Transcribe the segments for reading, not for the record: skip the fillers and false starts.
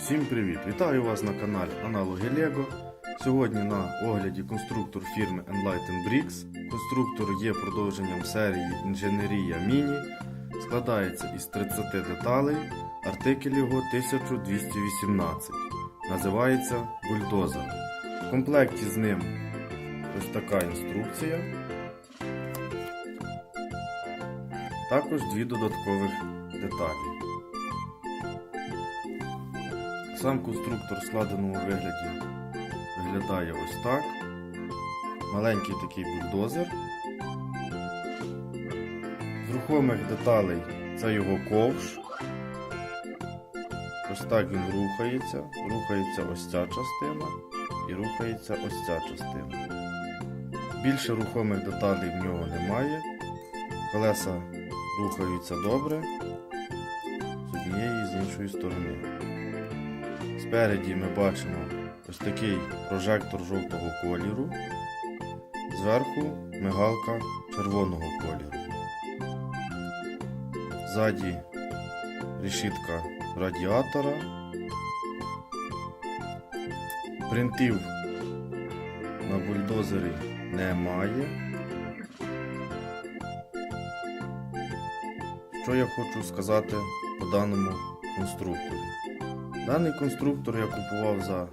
Всім привіт! Вітаю вас на каналі Аналоги Лего. Сьогодні на огляді конструктор фірми Enlighten Bricks. Конструктор є продовженням серії Інженерія Міні. Складається із 30 деталей. Артикель його 1218. Називається бульдозер. В комплекті з ним ось така інструкція. Також дві додаткових деталі. Сам конструктор в складеному вигляді виглядає ось так. Маленький такий бульдозер. З рухомих деталей це його ковш. Ось так він рухається. Рухається ось ця частина і рухається ось ця частина. Більше рухомих деталей в нього немає. Колеса рухаються добре з однієї і з іншої сторони. Спереді ми бачимо ось такий прожектор жовтого кольору, зверху мигалка червоного кольору. Ззаді решітка радіатора. Принтів на бульдозері немає. Що я хочу сказати по даному конструктору? Даний конструктор я купував за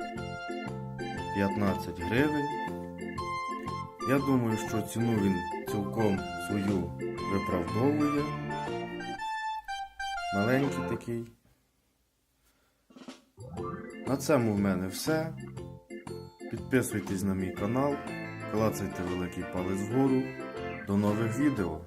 15 гривень. Я думаю, що ціну він цілком свою виправдовує. Маленький такий. На цьому в мене все. Підписуйтесь на мій канал, клацайте великий палець вгору. До нових відео!